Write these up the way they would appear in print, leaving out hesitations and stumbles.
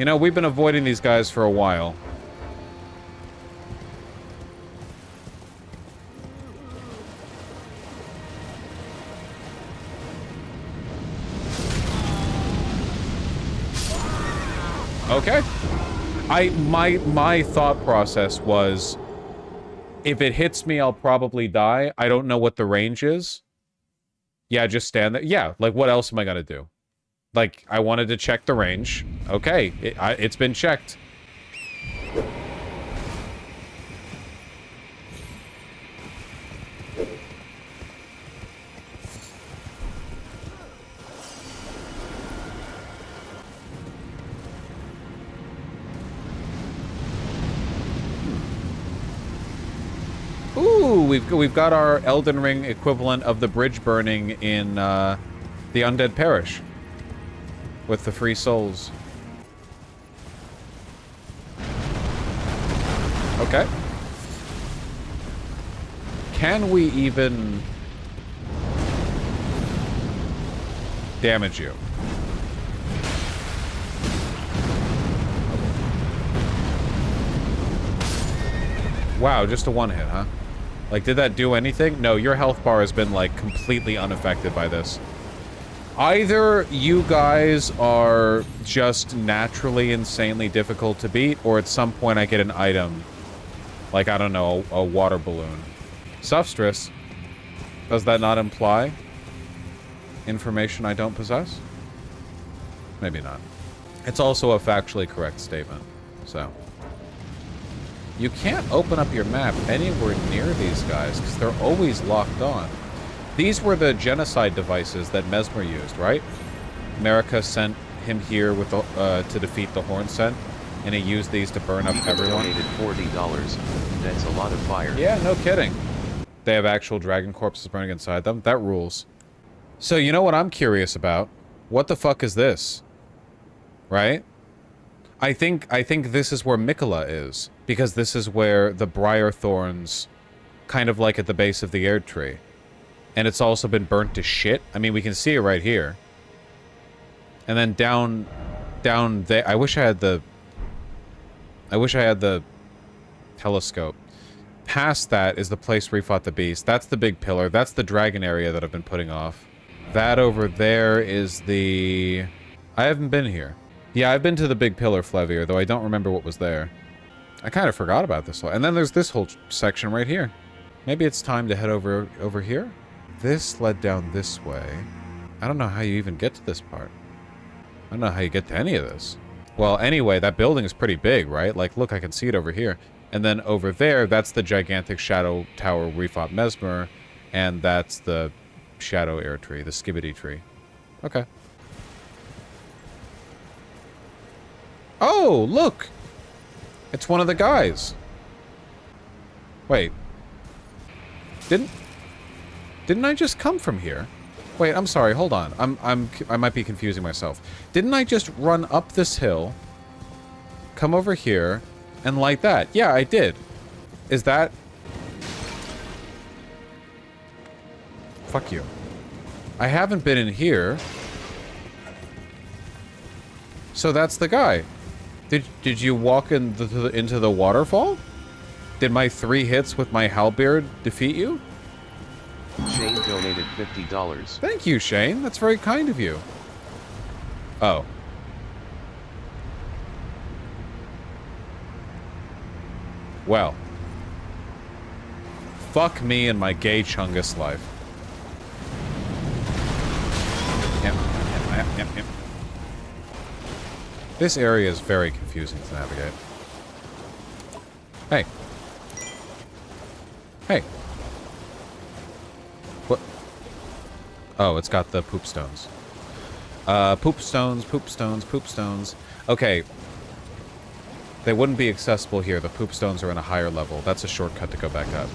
You know, we've been avoiding these guys for a while. Okay. My thought process was, if it hits me, I'll probably die. I don't know what the range is. Yeah, just stand there. Yeah, like, what else am I gonna do? Like, I wanted to check the range. Okay, it's been checked. Ooh, we've got our Elden Ring equivalent of the bridge burning in the Undead Parish with the free souls. Okay. Can we even damage you? Wow, just a one hit, huh? Like, did that do anything? No, your health bar has been, like, completely unaffected by this. Either you guys are just naturally insanely difficult to beat, or at some point I get an item. Like, I don't know, a water balloon. Substress. Does that not imply information I don't possess? Maybe not. It's also a factually correct statement, so... You can't open up your map anywhere near these guys, because they're always locked on. These were the genocide devices that Mesmer used, right? America sent him here with the, to defeat the Horn Scent, and he used these to burn up everyone. Donated $40. That's a lot of fire. Yeah, no kidding. They have actual dragon corpses burning inside them. That rules. So you know what I'm curious about? What the fuck is this? Right? I think this is where Mikola is, because this is where the briar thorns, kind of like at the base of the Erd tree. And it's also been burnt to shit. I mean, we can see it right here. And then down there, I wish I had the telescope. Past that is the place where we fought the beast. That's the big pillar. That's the dragon area that I've been putting off. That over there is the... I haven't been here. Yeah, I've been to the big pillar, Flevier, though I don't remember what was there. I kind of forgot about this one. And then there's this whole section right here. Maybe it's time to head over here? This led down this way. I don't know how you even get to this part. I don't know how you get to any of this. Well, anyway, that building is pretty big, right? Like, look, I can see it over here. And then over there, that's the gigantic shadow tower where we fought Mesmer. And that's the shadow air tree, the skibbity tree. Okay. Oh, look! It's one of the guys. Wait. Didn't I just come from here? Wait, I'm sorry, hold on. I might be confusing myself. Didn't I just run up this hill, come over here, and like that? Yeah, I did. Is that... Fuck you. I haven't been in here. So that's the guy. Did you walk into the waterfall? Did my 3 hits with my halberd defeat you? Shane donated $50. Thank you, Shane. That's very kind of you. Oh. Well. Fuck me and my gay chungus life. Yep. This area is very confusing to navigate. Hey. Hey. What? Oh, it's got the poop stones. Poop stones, poop stones, poop stones. Okay. They wouldn't be accessible here. The poop stones are in a higher level. That's a shortcut to go back up.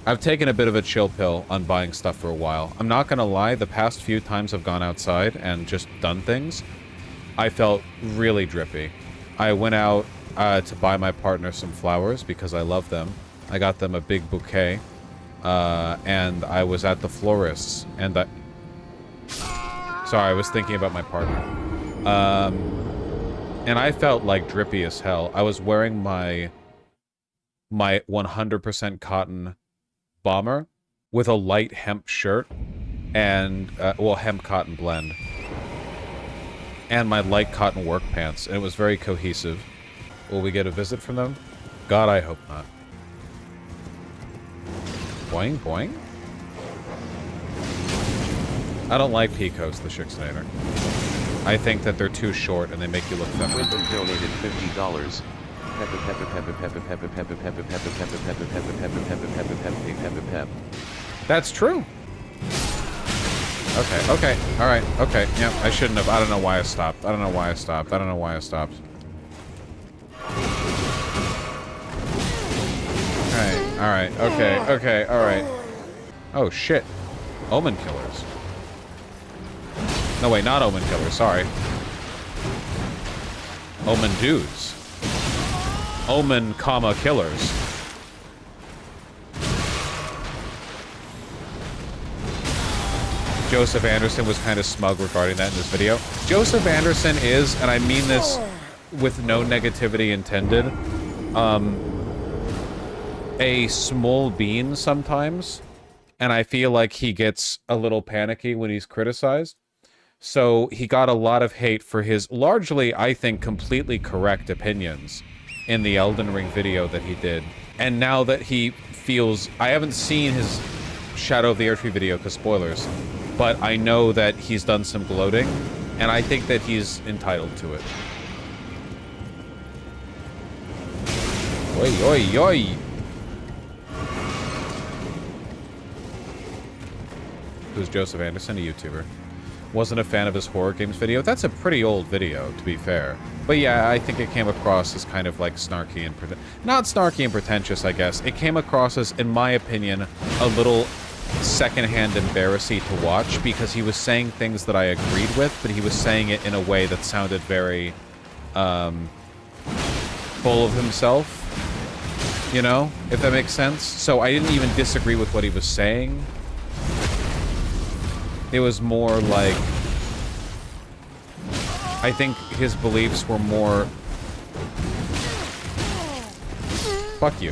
I've taken a bit of a chill pill on buying stuff for a while. I'm not gonna lie, the past few times I've gone outside and just done things, I felt really drippy. I went out to buy my partner some flowers because I love them. I got them a big bouquet. And I was at the florist's and Sorry, I was thinking about my partner. And I felt like drippy as hell. I was wearing my 100% cotton bomber with a light hemp shirt and, well, hemp cotton blend. And my light cotton work pants, and it was very cohesive. Will we get a visit from them? God, I hope not. Boing, boing. I don't like Picos, the Shixinator. I think that they're too short and they make you look feminine. Quinton donated $50. Peppa peppa peppa peppa peppa peppa peppa peppa peppa peppa peppa peppa peppa peppa peppa peppa pep. That's true. Okay, okay, alright, okay, yeah, I shouldn't have. I don't know why I stopped. I don't know why I stopped. I don't know why I stopped. Alright, okay, okay, alright. Oh, shit. Omen killers. No, wait, not omen killers, sorry. Omen dudes. Omen, comma, killers. Joseph Anderson was kind of smug regarding that in this video. Joseph Anderson is, and I mean this with no negativity intended, a small bean sometimes, and I feel like he gets a little panicky when he's criticized. So he got a lot of hate for his largely, I think, completely correct opinions in the Elden Ring video that he did. And now that he feels... I haven't seen his Shadow of the Erdtree video, because spoilers, but I know that he's done some gloating, and I think that he's entitled to it. Oi, oi, oi! Who's Joseph Anderson, a YouTuber? Wasn't a fan of his horror games video. That's a pretty old video, to be fair. But yeah, I think it came across as kind of like snarky and not snarky and pretentious, I guess. It came across as, in my opinion, a little secondhand embarrassing to watch, because he was saying things that I agreed with, but he was saying it in a way that sounded very full of himself, you know, if that makes sense. So I didn't even disagree with what he was saying. It was more like, I think his beliefs were more, fuck you.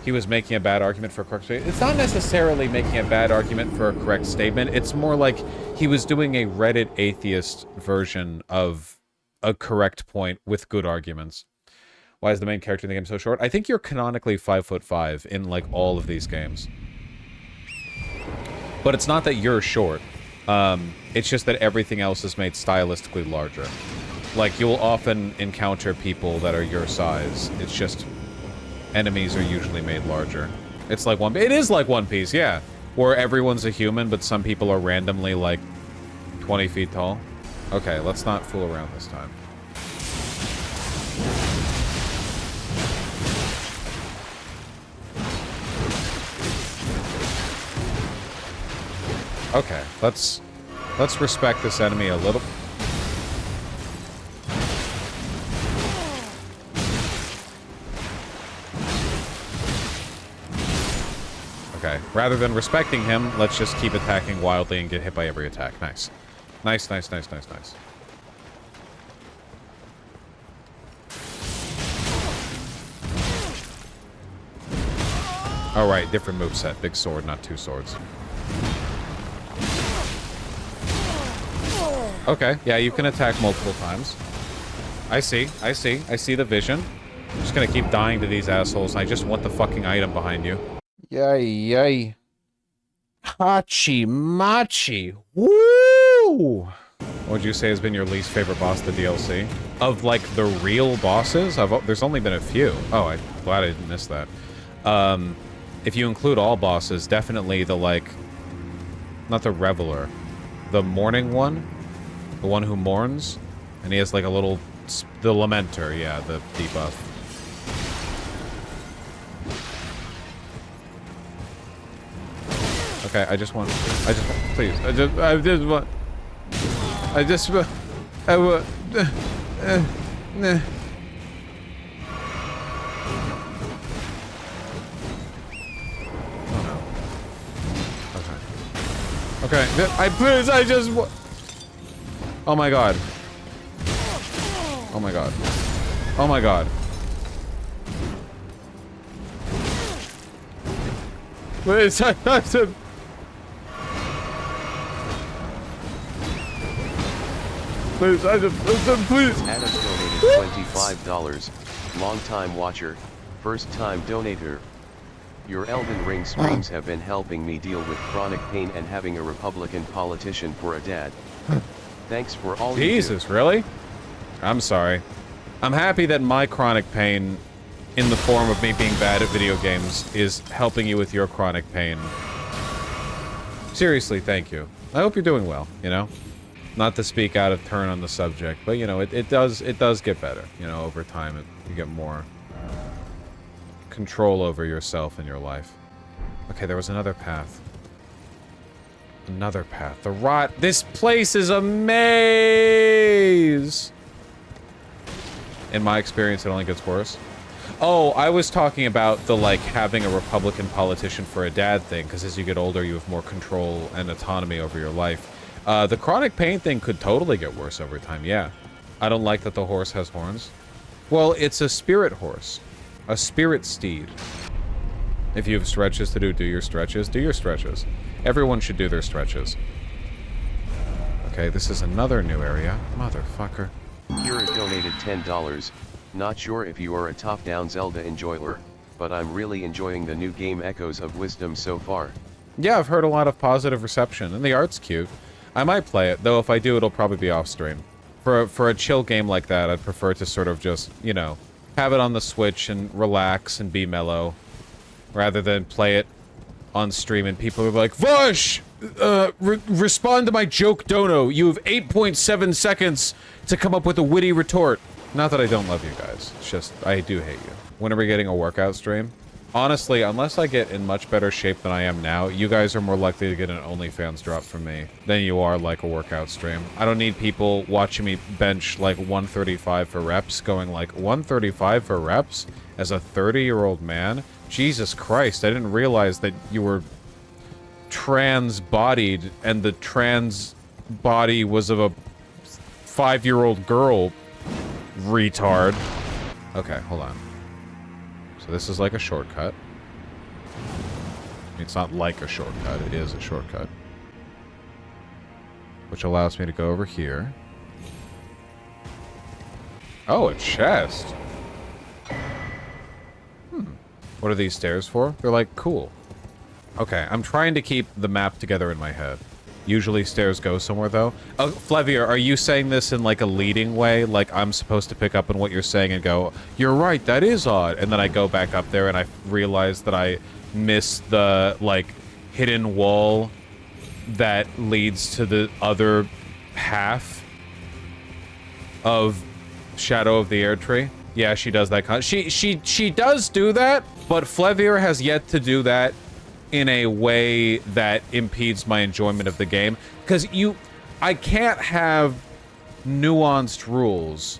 He was making a bad argument for a correct statement. It's not necessarily making a bad argument for a correct statement. It's more like he was doing a Reddit atheist version of a correct point with good arguments. Why is the main character in the game so short? I think you're canonically 5'5" in like all of these games. But it's not that you're short. It's just that everything else is made stylistically larger. Like, you'll often encounter people that are your size. It's just... enemies are usually made larger. It's like One Piece. It is like One Piece, yeah. Where everyone's a human, but some people are randomly, like, 20 feet tall. Okay, let's not fool around this time. Okay, let's respect this enemy a little. Okay, rather than respecting him, let's just keep attacking wildly and get hit by every attack. Nice. Nice, nice, nice, nice, nice. Alright, different moveset. Big sword, not two swords. Okay, yeah, you can attack multiple times. I see, I see. I see the vision. I'm just gonna keep dying to these assholes. I just want the fucking item behind you. Yay, yay. Hachi Machi. Woo! What would you say has been your least favorite boss of the DLC? Of, like, the real bosses? There's only been a few. Oh, I'm glad I didn't miss that. If you include all bosses, definitely the, like... not the Reveler. The Mourning one? The one who mourns? And he has, like, a little... the Lamenter, yeah, the debuff. Okay, please, I just want, oh my god. Oh my god. Oh my god. Please, I have to... Please, please. Adam donated $25. Long-time watcher, first-time donator. Your Elden Ring streams have been helping me deal with chronic pain and having a Republican politician for a dad. Thanks for all you do. Jesus, really? I'm sorry. I'm happy that my chronic pain, in the form of me being bad at video games, is helping you with your chronic pain. Seriously, thank you. I hope you're doing well, you know? Not to speak out of turn on the subject, but, you know, it does get better. You know, over time, you get more control over yourself and your life. Okay, there was another path. Another path. The rot. This place is a maze! In my experience, it only gets worse. Oh, I was talking about the, like, having a Republican politician for a dad thing, because as you get older, you have more control and autonomy over your life. The chronic pain thing could totally get worse over time, yeah. I don't like that the horse has horns. Well, it's a spirit horse. A spirit steed. If you have stretches to do, do your stretches. Do your stretches. Everyone should do their stretches. Okay, this is another new area. Motherfucker. Kira donated $10. Not sure if you are a top-down Zelda enjoyer, but I'm really enjoying the new game Echoes of Wisdom so far. Yeah, I've heard a lot of positive reception, and the art's cute. I might play it, though if I do, it'll probably be off-stream. For a chill game like that, I'd prefer to sort of just, you know, have it on the Switch and relax and be mellow, rather than play it on stream and people are like, Vaush! Respond to my joke dono. You have 8.7 seconds to come up with a witty retort. Not that I don't love you guys. It's just, I do hate you. When are we getting a workout stream? Honestly, unless I get in much better shape than I am now, you guys are more likely to get an OnlyFans drop from me than you are like a workout stream. I don't need people watching me bench like 135 for reps, going like 135 for reps as a 30-year-old man? Jesus Christ, I didn't realize that you were trans-bodied and the trans body was of a 5-year-old girl, retard. Okay, hold on. So this is like a shortcut. It's not like a shortcut, it is a shortcut. Which allows me to go over here. Oh, a chest. What are these stairs for? They're like, cool. Okay, I'm trying to keep the map together in my head. Usually stairs go somewhere, though. Oh, Flevier, are you saying this in, like, a leading way? Like, I'm supposed to pick up on what you're saying and go, you're right, that is odd. And then I go back up there and I realize that I missed the, like, hidden wall that leads to the other half of Shadow of the Air Tree. Yeah, she does that. She does do that, but Flevier has yet to do that in a way that impedes my enjoyment of the game. Because I can't have nuanced rules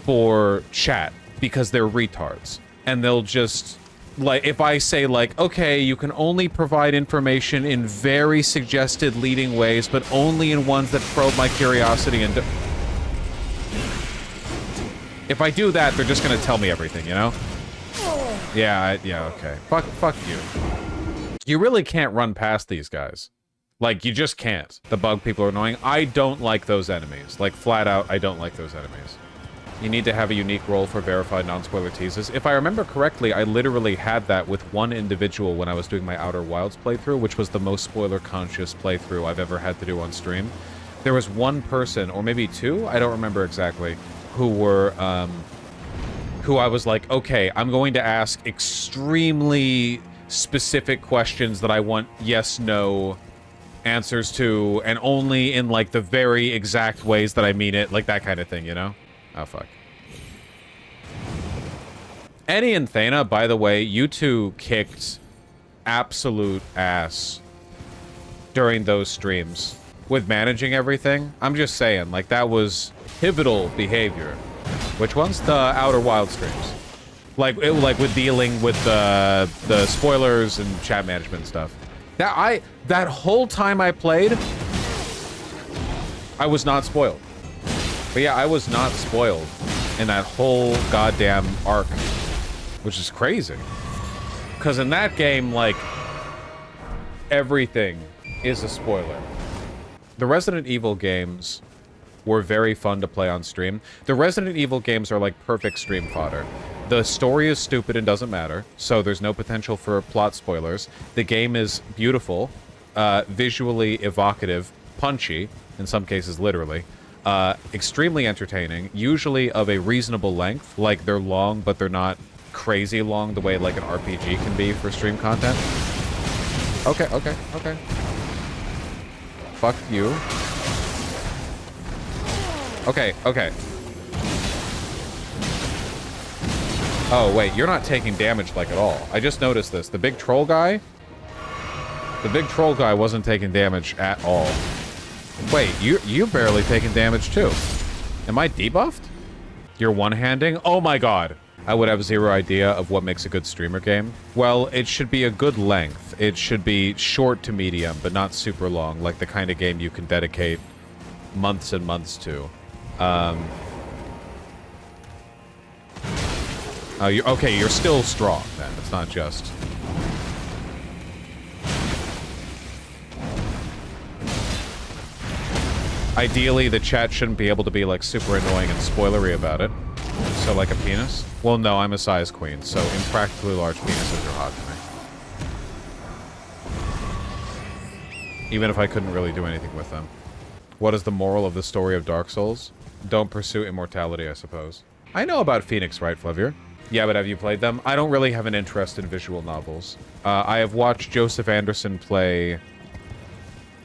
for chat because they're retards. And they'll just, like, if I say, like, okay, you can only provide information in very suggested leading ways, but only in ones that probe my curiosity and... If I do that, they're just gonna tell me everything, you know? Yeah, yeah, okay. Fuck you. You really can't run past these guys. Like, you just can't. The bug people are annoying. I don't like those enemies. Like, flat out, I don't like those enemies. You need to have a unique role for verified non-spoiler teases. If I remember correctly, I literally had that with one individual when I was doing my Outer Wilds playthrough, which was the most spoiler-conscious playthrough I've ever had to do on stream. There was one person, or maybe two, I don't remember exactly, who were, who I was like, okay, I'm going to ask extremely specific questions that I want yes/no answers to, and only in, like, the very exact ways that I mean it, like that kind of thing, you know? Oh, fuck. Annie and Thana, by the way, you two kicked absolute ass during those streams with managing everything. I'm just saying, like, that was pivotal behavior. Which ones? The Outer Wild streams. Like with dealing with the spoilers and chat management stuff. That whole time I played, I was not spoiled. But yeah, I was not spoiled in that whole goddamn arc, which is crazy. Because in that game, like, everything is a spoiler. The Resident Evil games were very fun to play on stream. The Resident Evil games are like perfect stream fodder. The story is stupid and doesn't matter, so there's no potential for plot spoilers. The game is beautiful, visually evocative, punchy, in some cases literally, extremely entertaining, usually of a reasonable length. Like, they're long, but they're not crazy long the way like an RPG can be for stream content. Okay. Fuck you. Okay. Oh, wait, you're not taking damage, like, at all. I just noticed this. The big troll guy wasn't taking damage at all. Wait, you're barely taking damage, too. Am I debuffed? You're one-handing? Oh my god. I would have zero idea of what makes a good streamer game. Well, it should be a good length. It should be short to medium, but not super long, like the kind of game you can dedicate months and months to. Oh, you're still strong, then. It's not just... Ideally, the chat shouldn't be able to be, like, super annoying and spoilery about it. So, like a penis? Well, no, I'm a size queen, so impractically large penises are hot to me. Even if I couldn't really do anything with them. What is the moral of the story of Dark Souls? Don't pursue immortality, I suppose. I know about Phoenix, right, Flavier? Yeah, but have you played them? I don't really have an interest in visual novels. I have watched Joseph Anderson play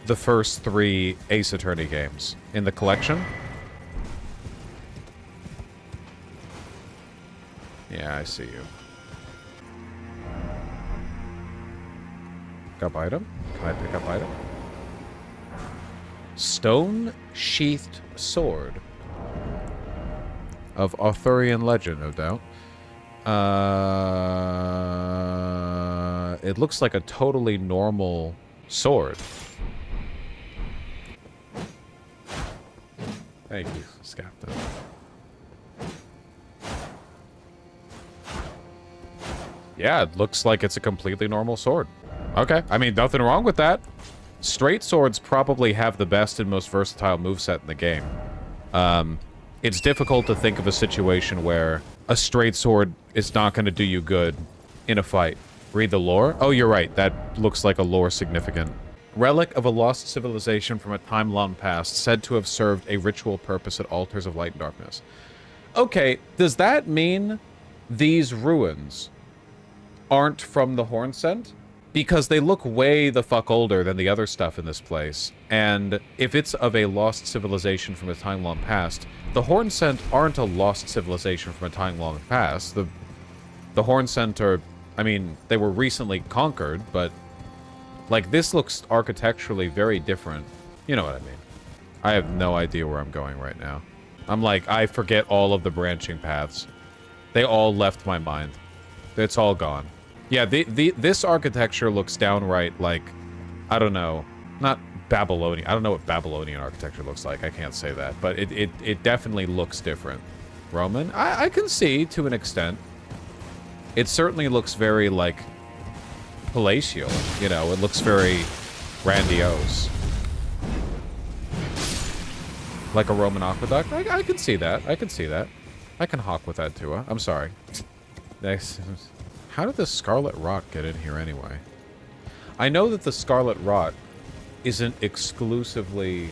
the first 3 Ace Attorney games in the collection. Yeah, I see you. Pick up item? Can I pick up item? Stone-sheathed sword. Of Arthurian legend, no doubt. It looks like a totally normal sword. Thank you, Scapta. Yeah, it looks like it's a completely normal sword. Okay, I mean, nothing wrong with that. Straight swords probably have the best and most versatile moveset in the game. It's difficult to think of a situation where a straight sword is not going to do you good in a fight. Read the lore? Oh, you're right. That looks like a lore significant. Relic of a lost civilization from a time long past, said to have served a ritual purpose at altars of light and darkness. Okay, does that mean these ruins aren't from the Hornsent? Because they look way the fuck older than the other stuff in this place. And if it's of a lost civilization from a time long past, the Hornsent aren't a lost civilization from a time long past. The Hornsent are, I mean, they were recently conquered, but like this looks architecturally very different. You know what I mean? I have no idea where I'm going right now. I'm like, I forget all of the branching paths. They all left my mind. It's all gone. Yeah, this architecture looks downright like, I don't know, not Babylonian. I don't know what Babylonian architecture looks like. I can't say that, but it definitely looks different. Roman? I can see to an extent. It certainly looks very, like, palatial, you know? It looks very grandiose. Like a Roman aqueduct? I can see that. I can see that. I can hawk with that, too. I'm sorry. Nice. How did the Scarlet Rot get in here anyway? I know that the Scarlet Rot isn't exclusively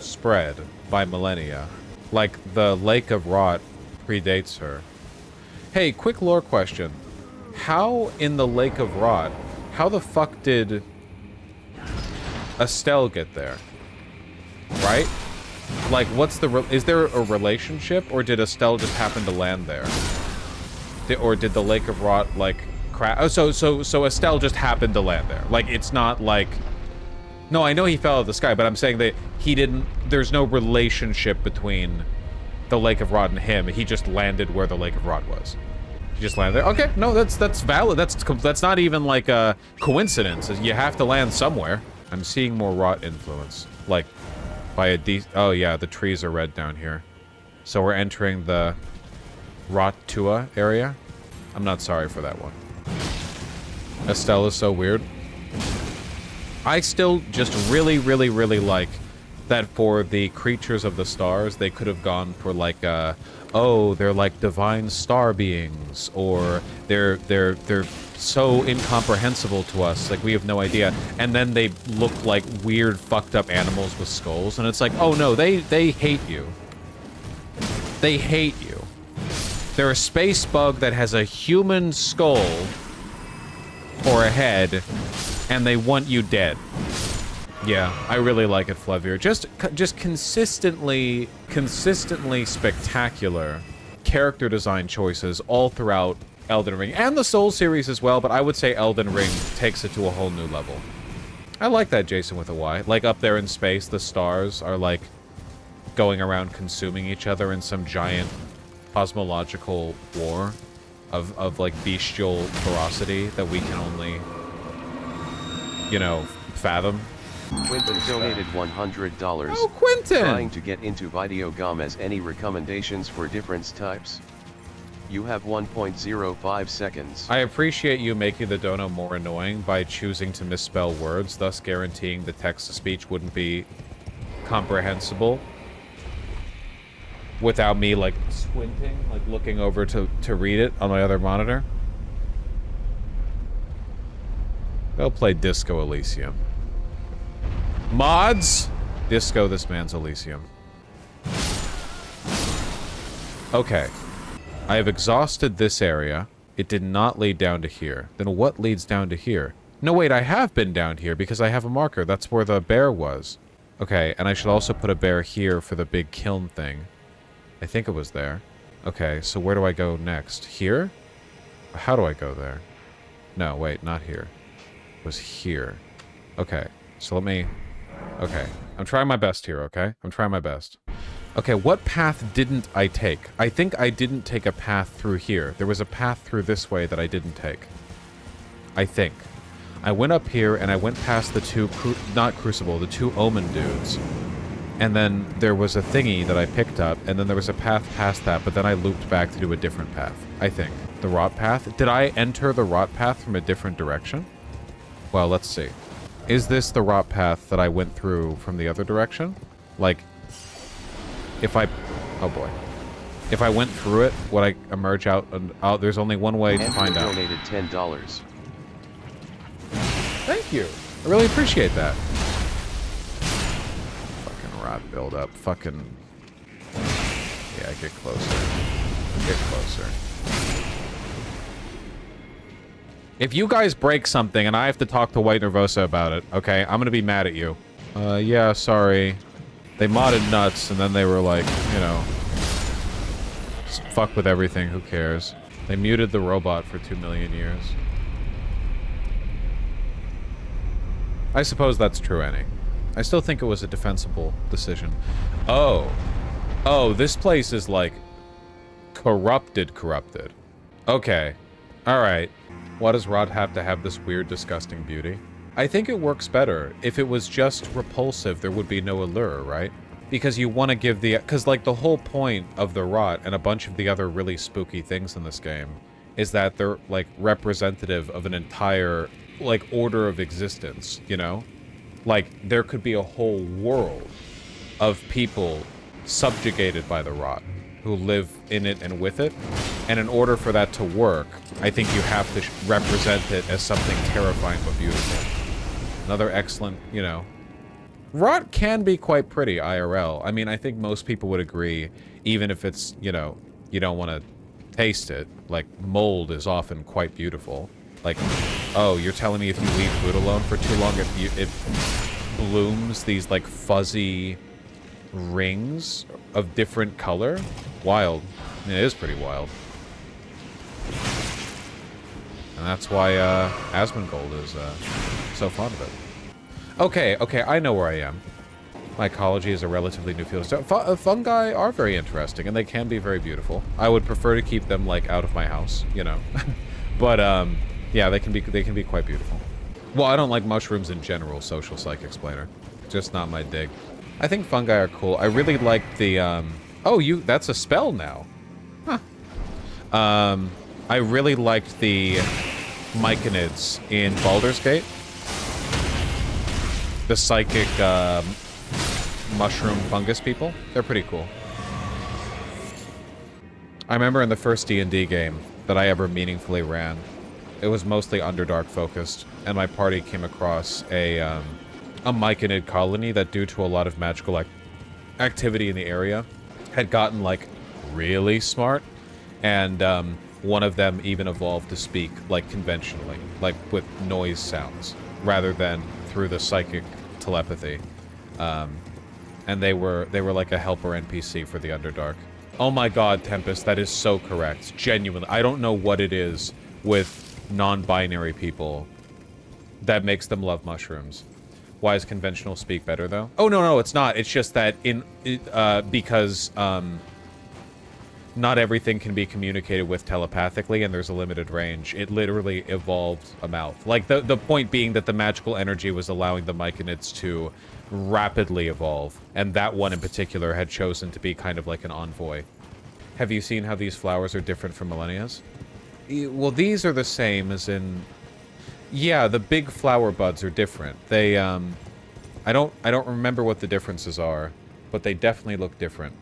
spread by millennia. Like, the Lake of Rot predates her. Hey, quick lore question. How in the Lake of Rot, how the fuck did Estelle get there? Right? Like, what's the... is there a relationship, or did Estelle just happen to land there? Or did the Lake of Rot, like, crash? Oh, so Estelle just happened to land there. Like, it's not like... No, I know he fell out of the sky, but I'm saying that he didn't... There's no relationship between the Lake of Rot and him. He just landed where the Lake of Rot was. He just landed there. Okay, no, that's valid. That's not even, like, a coincidence. You have to land somewhere. I'm seeing more Rot influence. Like, by a oh, yeah, the trees are red down here. So we're entering the Rotua area. I'm not sorry for that one. Estelle is so weird. I still just really, really, really like that for the creatures of the stars, they could have gone for like, oh, they're like divine star beings, or they're so incomprehensible to us, like we have no idea. And then they look like weird, fucked up animals with skulls, and it's like, oh no, they hate you. They hate you. They're a space bug that has a human skull or a head, and they want you dead. Yeah, I really like it, Flevier. Just consistently spectacular character design choices all throughout Elden Ring, and the Soul series as well, but I would say Elden Ring takes it to a whole new level. I like that, Jason with a Y. Like, up there in space, the stars are, like, going around consuming each other in some giant cosmological war of like, bestial ferocity that we can only, you know, fathom. Quentin donated $100. Oh, Quentin! Trying to get into video games. Any recommendations for different types? You have 1.05 seconds. I appreciate you making the dono more annoying by choosing to misspell words, thus guaranteeing the text-to-speech wouldn't be comprehensible without me, like, squinting, like, looking over to read it on my other monitor. Go play Disco Elysium. Mods! Disco this man's Elysium. Okay. I have exhausted this area. It did not lead down to here. Then what leads down to here? No, wait, I have been down here because I have a marker. That's where the bear was. Okay, and I should also put a bear here for the big kiln thing. I think it was there. Okay, so where do I go next? Here? How do I go there? No, wait, not here. It was here. Okay, so let me... Okay, I'm trying my best here, okay? I'm trying my best. Okay, what path didn't I take? I think I didn't take a path through here. There was a path through this way that I didn't take. I think. I went up here and I went past the two... not Crucible, the two Omen dudes. And then there was a thingy that I picked up, and then there was a path past that, but then I looped back to do a different path, I think. The rot path? Did I enter the rot path from a different direction? Well, let's see. Is this the rot path that I went through from the other direction? Like, if I... Oh boy. If I went through it, would I emerge out? And there's only one way to find out. Donated $10. Thank you. I really appreciate that. Rot build up. Fucking... Yeah, get closer. Get closer. If you guys break something and I have to talk to White Nervosa about it, okay, I'm gonna be mad at you. Yeah, sorry. They modded nuts and then they were like, you know... Just fuck with everything, who cares? They muted the robot for 2 million years. I suppose that's true, Annie. I still think it was a defensible decision. Oh. Oh, this place is, like, corrupted. Okay. Alright. Why does Rod have to have this weird, disgusting beauty? I think it works better. If it was just repulsive, there would be no allure, right? Because you want to give the... Because, like, the whole point of the Rot and a bunch of the other really spooky things in this game is that they're, like, representative of an entire, like, order of existence, you know? Like, there could be a whole world of people subjugated by the rot who live in it and with it. And in order for that to work, I think you have to represent it as something terrifying but beautiful. Another excellent, you know... Rot can be quite pretty, IRL. I mean, I think most people would agree, even if it's, you know, you don't want to taste it. Like, mold is often quite beautiful. Like, oh, you're telling me if you leave food alone for too long, it blooms these, like, fuzzy rings of different color? Wild. I mean, it is pretty wild. And that's why, Asmongold is, so fond of it. Okay, I know where I am. Mycology is a relatively new field. So, fungi are very interesting, and they can be very beautiful. I would prefer to keep them, like, out of my house, you know. But, yeah, they can be quite beautiful. Well, I don't like mushrooms in general, social psych explainer. Just not my dig. I think fungi are cool. I really like the, oh, that's a spell now. Huh. I really liked the myconids in Baldur's Gate. The psychic mushroom fungus people. They're pretty cool. I remember in the first D&D game that I ever meaningfully ran, it was mostly Underdark focused, and my party came across a myconid colony that, due to a lot of magical activity in the area, had gotten, like, really smart, and one of them even evolved to speak, like, conventionally, like, with noise sounds, rather than through the psychic telepathy. And they were like a helper NPC for the Underdark. Oh my god, Tempest, that is so correct. Genuinely. I don't know what it is with non-binary people that makes them love mushrooms. Why is conventional speak better, though? Oh, no, it's not. It's just that because not everything can be communicated with telepathically, and there's a limited range. It literally evolved a mouth. Like, the point being that the magical energy was allowing the myconids to rapidly evolve, and that one in particular had chosen to be kind of like an envoy. Have you seen how these flowers are different from Millennia's? Well, these are the same as in... Yeah, the big flower buds are different. They, I don't remember what the differences are, but they definitely look different.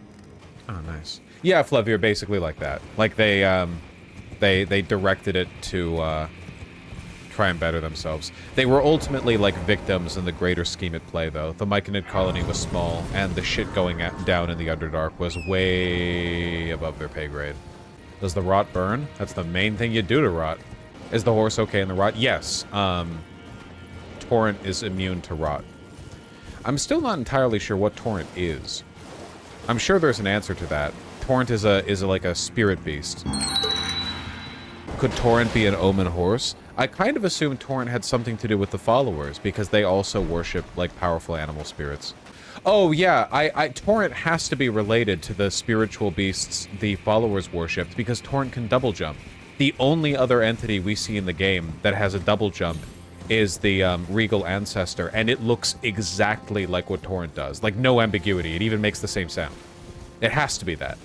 Oh, nice. Yeah, Flevier, basically like that. Like, they directed it to, try and better themselves. They were ultimately, like, victims in the greater scheme at play, though. The myconid colony was small, and the shit going down in the Underdark was way above their pay grade. Does the rot burn? That's the main thing you do to rot. Is the horse okay in the rot? Yes. Torrent is immune to rot. I'm still not entirely sure what Torrent is. I'm sure there's an answer to that. Torrent is like a spirit beast. Could Torrent be an omen horse? I kind of assumed Torrent had something to do with the followers, because they also worship, like, powerful animal spirits. Oh, yeah, Torrent has to be related to the spiritual beasts the followers worshipped, because Torrent can double jump. The only other entity we see in the game that has a double jump is the Regal Ancestor, and it looks exactly like what Torrent does. Like, no ambiguity. It even makes the same sound. It has to be that.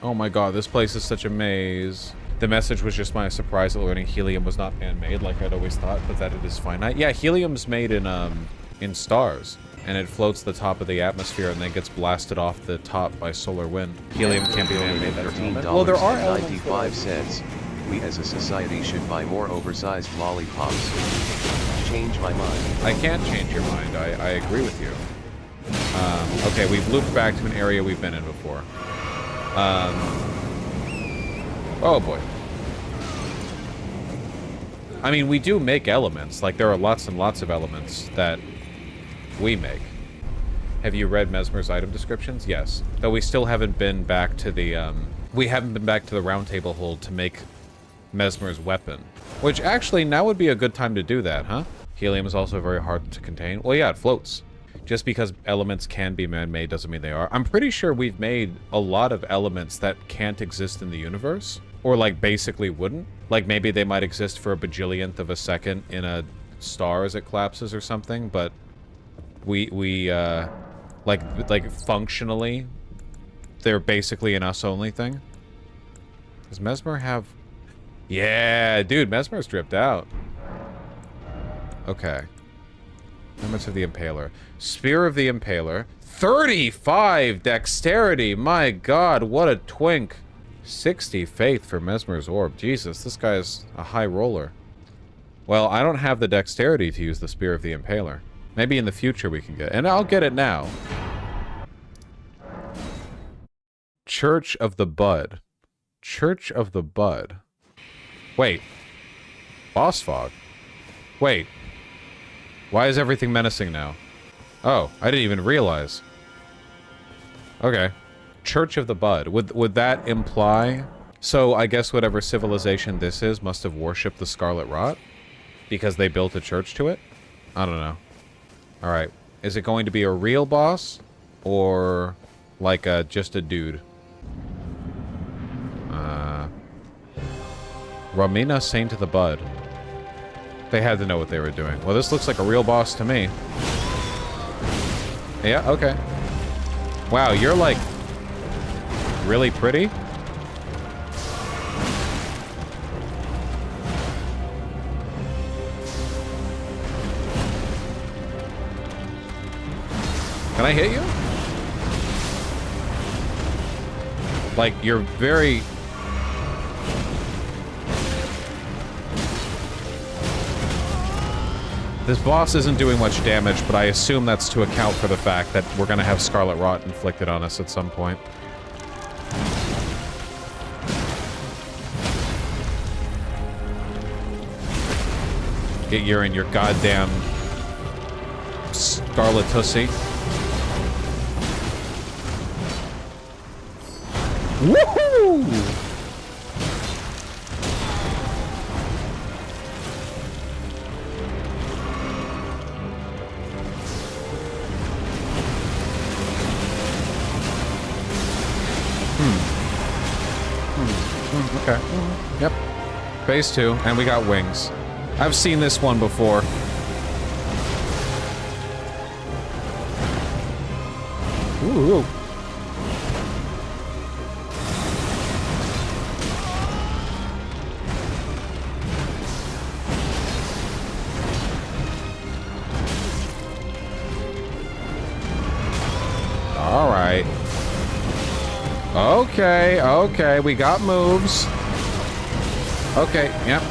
Oh my god, this place is such a maze. The message was just my surprise at learning helium was not man-made, like I'd always thought, but that it is finite. Yeah, helium's made in stars, and it floats the top of the atmosphere and then gets blasted off the top by solar wind. Helium can't be man-made. Well, there are elements. 95 cents. We as a society should buy more oversized lollipops. Change my mind. I can't change your mind. I agree with you. Okay, we've looped back to an area we've been in before. Oh boy. I mean, we do make elements. Like, there are lots and lots of elements that we make. Have you read Mesmer's item descriptions? Yes. Though we still haven't been back to the, we haven't been back to the round table hold to make Mesmer's weapon. Which, actually, now would be a good time to do that, huh? Helium is also very hard to contain. Well, yeah, it floats. Just because elements can be man-made doesn't mean they are. I'm pretty sure we've made a lot of elements that can't exist in the universe. Or, like, basically wouldn't. Like, maybe they might exist for a bajillionth of a second in a star as it collapses or something, but like, functionally, they're basically an us-only thing. Does Mesmer have... Yeah, dude, Mesmer's dripped out. Okay. Limits of the Impaler. Spear of the Impaler. 35 dexterity! My god, what a twink. 60 faith for Mesmer's orb. Jesus, this guy's a high roller. Well, I don't have the dexterity to use the Spear of the Impaler. Maybe in the future we can get it. And I'll get it now. Church of the Bud. Church of the Bud. Wait. Boss fog. Wait. Why is everything menacing now? Oh, I didn't even realize. Okay. Church of the Bud. Would that imply... So, I guess whatever civilization this is must have worshipped the Scarlet Rot? Because they built a church to it? I don't know. Alright. Is it going to be a real boss? Or... like just a dude? Romina Saint of the Bud. They had to know what they were doing. Well, this looks like a real boss to me. Yeah, okay. Wow, you're like... really pretty? Can I hit you? Like, you're very... This boss isn't doing much damage, but I assume that's to account for the fact that we're gonna have Scarlet Rot inflicted on us at some point. Get you in your goddamn Scarlet Tussie. Woohoo! Okay. Yep. Phase 2, and we got wings. I've seen this one before. Ooh. All right. Okay, okay, we got moves. Okay, yep.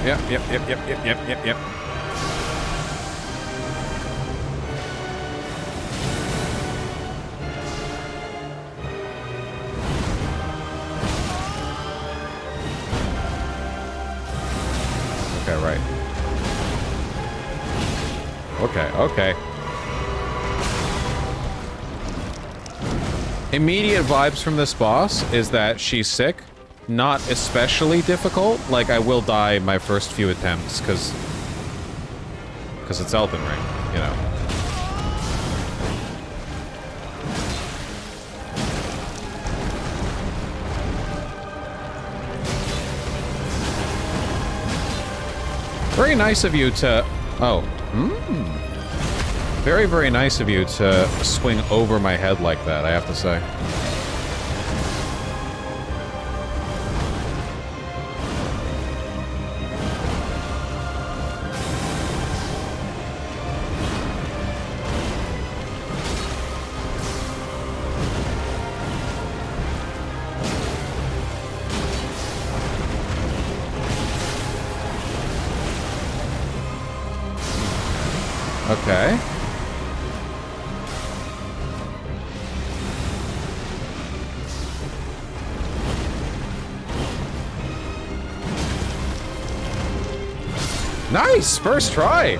Okay, right. Okay. Immediate vibes from this boss is that she's sick. Not especially difficult. Like, I will die my first few attempts, because it's Elden Ring, you know. Very nice of you to... Oh. Very, very nice of you to swing over my head like that, I have to say. Okay. Nice! First try!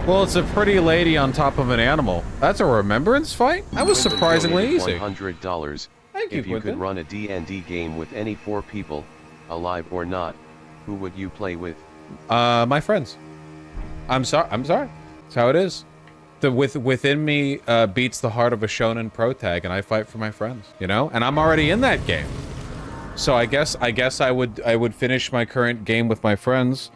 Well, it's a pretty lady on top of an animal. That's a remembrance fight? That was surprisingly easy. $100. Thank you, If you could run a D&D game with any 4 people, alive or not, who would you play with? My friends. I'm sorry. That's how it is. Within me beats the heart of a shonen pro tag, and I fight for my friends, you know? And I'm already in that game. So I guess I would finish my current game with my friends,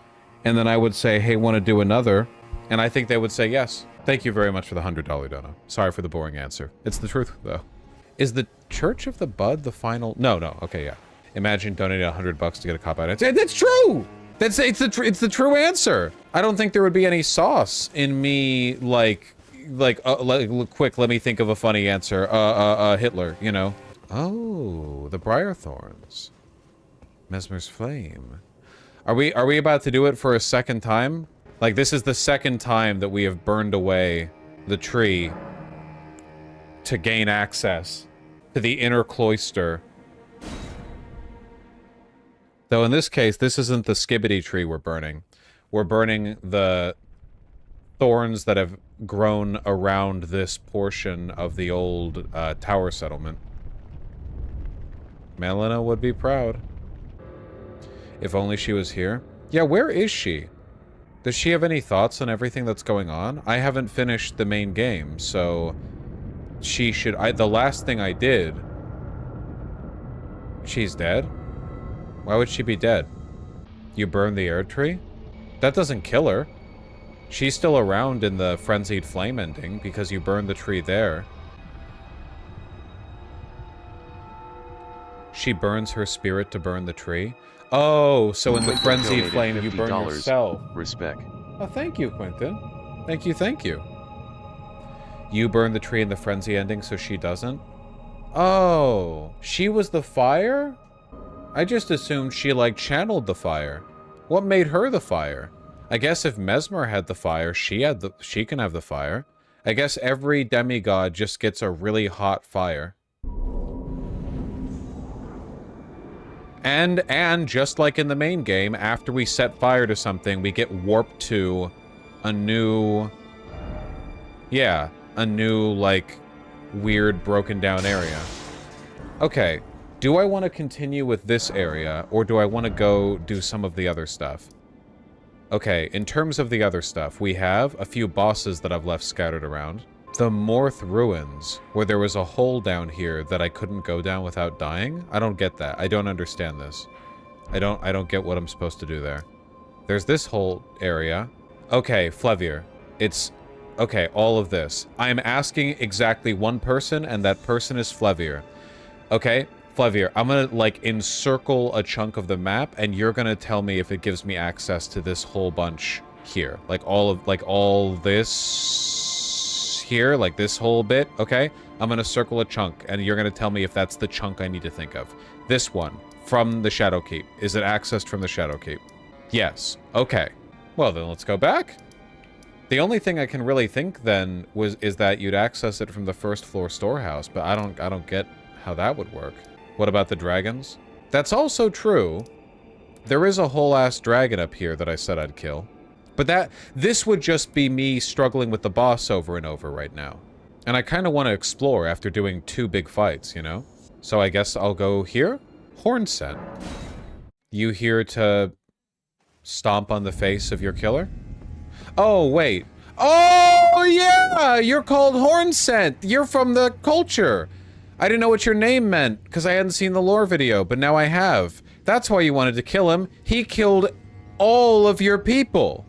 and then I would say, hey, want to do another? And I think they would say yes. Thank you very much for the $100 dono. Sorry for the boring answer. It's the truth, though. Is the Church of the Bud the final? No. Okay, yeah. Imagine donating $100 to get a cop-out answer. That's true! It's the true answer. I don't think there would be any sauce in me, quick, let me think of a funny answer. Hitler, you know? Oh, the Briar Thorns. Mesmer's Flame. Are we about to do it for a second time? Like, this is the second time that we have burned away the tree to gain access to the inner cloister. Though in this case, this isn't the skibbity tree we're burning. We're burning the thorns that have grown around this portion of the old tower settlement. Melina would be proud. If only she was here. Yeah, where is she? Does she have any thoughts on everything that's going on? I haven't finished the main game, so she should... the last thing I did... She's dead? Why would she be dead? You burned the air tree? That doesn't kill her. She's still around in the Frenzied Flame ending because you burned the tree there. She burns her spirit to burn the tree? Oh, so in the Frenzied Flame you burn yourself. Respect. Oh, thank you, Quentin. Thank you. You burn the tree in the frenzy ending so she doesn't? Oh, she was the fire? I just assumed she, like, channeled the fire. What made her the fire? I guess if Mesmer had the fire, she can have the fire. I guess every demigod just gets a really hot fire. And just like in the main game, after we set fire to something, we get warped to a new... Yeah, a new, like, weird broken down area. Okay, do I want to continue with this area, or do I want to go do some of the other stuff? Okay, in terms of the other stuff, we have a few bosses that I've left scattered around. The Morth Ruins, where there was a hole down here that I couldn't go down without dying? I don't get that. I don't understand this. I don't get what I'm supposed to do there. There's this whole area. Okay, Flevier. It's... Okay, all of this. I'm asking exactly one person, and that person is Flevier. Okay, Flevier, I'm gonna, like, encircle a chunk of the map, and you're gonna tell me if it gives me access to this whole bunch here. Like, all this... here, like this whole bit, okay? I'm gonna circle a chunk, and you're gonna tell me if that's the chunk I need to think of. This one, from the Shadow Keep. Is it accessed from the Shadow Keep? Yes. Okay. Well, then let's go back. The only thing I can really think, then, is that you'd access it from the first floor storehouse, but I don't get how that would work. What about the dragons? That's also true. There is a whole-ass dragon up here that I said I'd kill. But this would just be me struggling with the boss over and over right now. And I kind of want to explore after doing 2 big fights, you know? So I guess I'll go here? Horn scent. You here to stomp on the face of your killer? Oh, wait. Oh, yeah! You're called Horn Scent. You're from the culture. I didn't know what your name meant, because I hadn't seen the lore video, but now I have. That's why you wanted to kill him. He killed all of your people.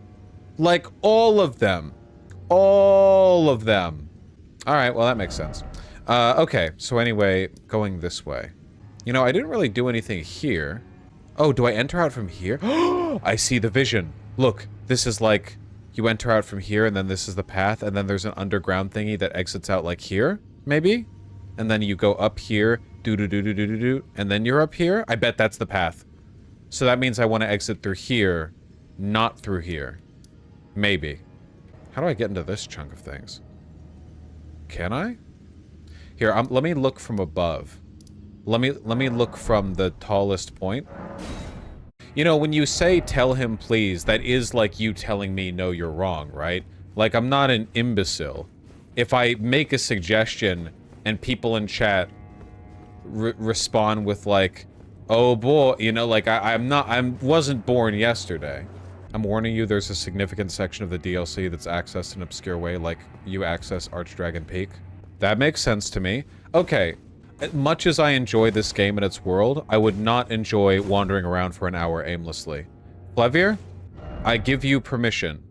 Like, all of them. All of them. Alright, well, that makes sense. Okay, so anyway, going this way. You know, I didn't really do anything here. Oh, do I enter out from here? I see the vision. Look, this is like... You enter out from here, and then this is the path, and then there's an underground thingy that exits out like here, maybe? And then you go up here, do-do-do-do-do-do-do, and then you're up here? I bet that's the path. So that means I want to exit through here, not through here. Maybe. How do I get into this chunk of things? Can I? Here, let me look from above. Let me look from the tallest point. You know, when you say, tell him please, that is like you telling me, no, you're wrong, right? Like, I'm not an imbecile. If I make a suggestion and people in chat respond with like, oh boy, you know, like, I wasn't born yesterday. I'm warning you, there's a significant section of the DLC that's accessed in an obscure way, like you access Archdragon Peak. That makes sense to me. Okay. Much as I enjoy this game and its world, I would not enjoy wandering around for an hour aimlessly. Flevier, I give you permission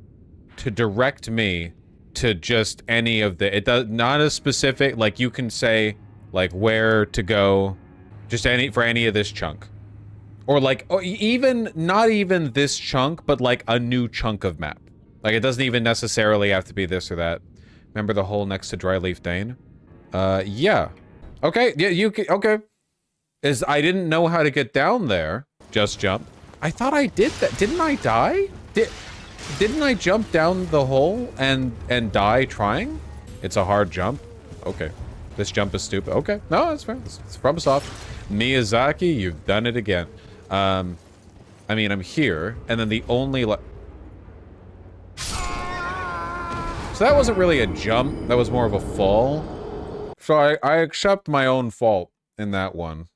to direct me to just any of the... It does not a specific... Like, you can say, like, where to go. Just for any of this chunk. Or, like, not even this chunk, but, like, a new chunk of map. Like, it doesn't even necessarily have to be this or that. Remember the hole next to Dryleaf Dane? Yeah. Okay, yeah, okay. I didn't know how to get down there. Just jump. I thought I did that. Didn't I die? Didn't I jump down the hole and die trying? It's a hard jump. Okay. This jump is stupid. Okay. No, that's fair. It's from soft. Miyazaki, you've done it again. I mean, I'm here, and then the only So that wasn't really a jump. That was more of a fall. So I accept my own fault in that one.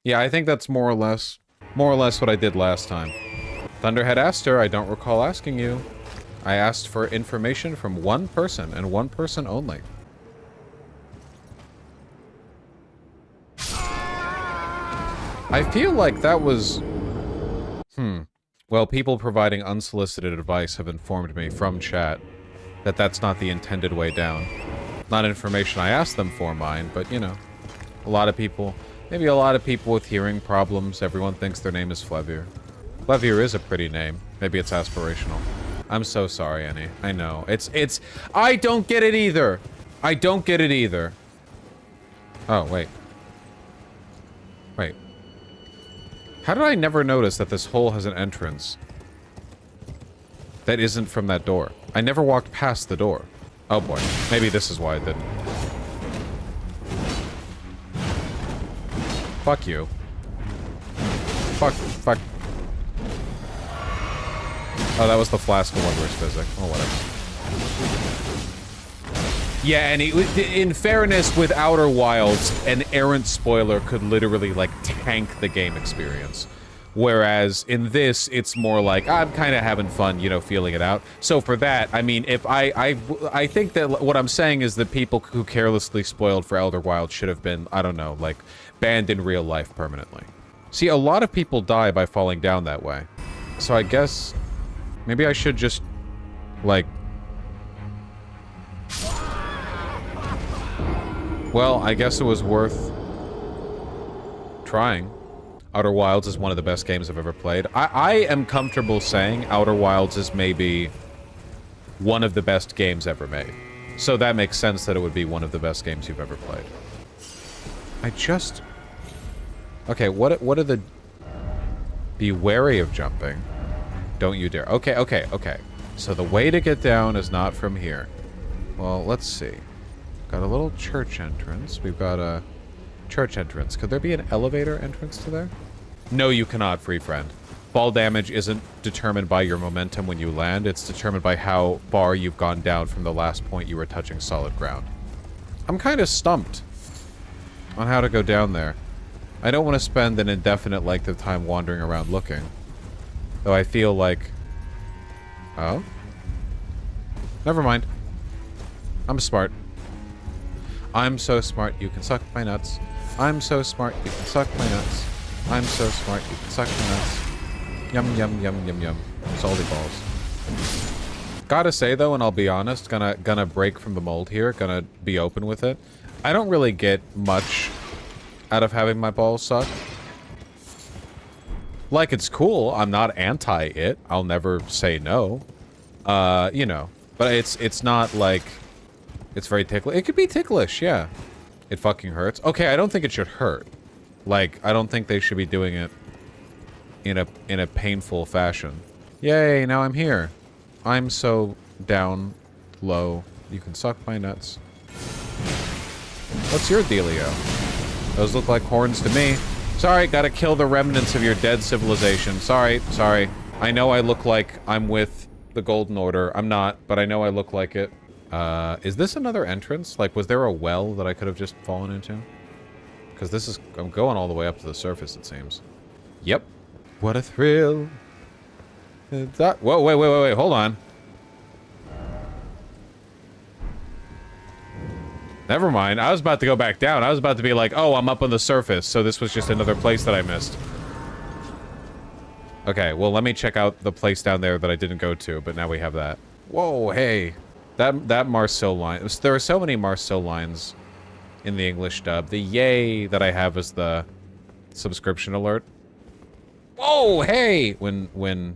Yeah, I think that's more or less what I did last time. Thunderhead Aster, I don't recall asking you. I asked for information from one person, and one person only. I feel like that was... Well, people providing unsolicited advice have informed me from chat that that's not the intended way down. Not information I asked them for, mind, but, you know. A lot of people... Maybe a lot of people with hearing problems, everyone thinks their name is Flevier. Flevier is a pretty name. Maybe it's aspirational. I'm so sorry, Annie. I know. I don't get it either. I don't get it either. Oh, wait. Wait. How did I never notice that this hole has an entrance that isn't from that door? I never walked past the door. Oh boy. Maybe this is why I didn't. Fuck you. Fuck. Oh, that was the flask of Wondrous Physic. Oh, whatever. Yeah, and in fairness, with Outer Wilds, an errant spoiler could literally, like, tank the game experience. Whereas in this, it's more like, I'm kind of having fun, you know, feeling it out. So for that, I mean, if I think that what I'm saying is that people who carelessly spoiled for Elder Wilds should have been, I don't know, like, banned in real life permanently. See, a lot of people die by falling down that way. So I guess maybe I should just, like... Well, I guess it was worth trying. Outer Wilds is one of the best games I've ever played. I am comfortable saying Outer Wilds is maybe one of the best games ever made. So that makes sense that it would be one of the best games you've ever played. I just... Okay, what are the... Be wary of jumping. Don't you dare. Okay. So the way to get down is not from here. Well, let's see. Got a little church entrance. We've got a church entrance. Could there be an elevator entrance to there? No, you cannot, free friend. Fall damage isn't determined by your momentum when you land. It's determined by how far you've gone down from the last point you were touching solid ground. I'm kind of stumped on how to go down there. I don't want to spend an indefinite length of time wandering around looking. Though I feel like... Oh? Never mind. I'm smart. I'm so smart, you can suck my nuts. I'm so smart, you can suck my nuts. I'm so smart, you can suck my nuts. Yum, yum, yum, yum, yum. Salty balls. Gotta say, though, and I'll be honest, gonna break from the mold here, gonna be open with it. I don't really get much out of having my balls sucked. Like, it's cool. I'm not anti-it. I'll never say no. You know. But it's not like... It's very ticklish. It could be ticklish, yeah. It fucking hurts. Okay, I don't think it should hurt. Like, I don't think they should be doing it in a painful fashion. Yay, now I'm here. I'm so down low. You can suck my nuts. What's your dealio? Those look like horns to me. Sorry, gotta kill the remnants of your dead civilization. Sorry. I know I look like I'm with the Golden Order. I'm not, but I know I look like it. Is this another entrance? Like, was there a well that I could have just fallen into? Because this is... I'm going all the way up to the surface, it seems. Yep. What a thrill. Whoa, wait, hold on. Never mind. I was about to go back down. I was about to be like, oh, I'm up on the surface, so this was just another place that I missed. Okay, well, let me check out the place down there that I didn't go to, but now we have that. Whoa, hey. That Marceau line. There are so many Marceau lines in the English dub. The yay that I have is the subscription alert. Whoa, hey! When,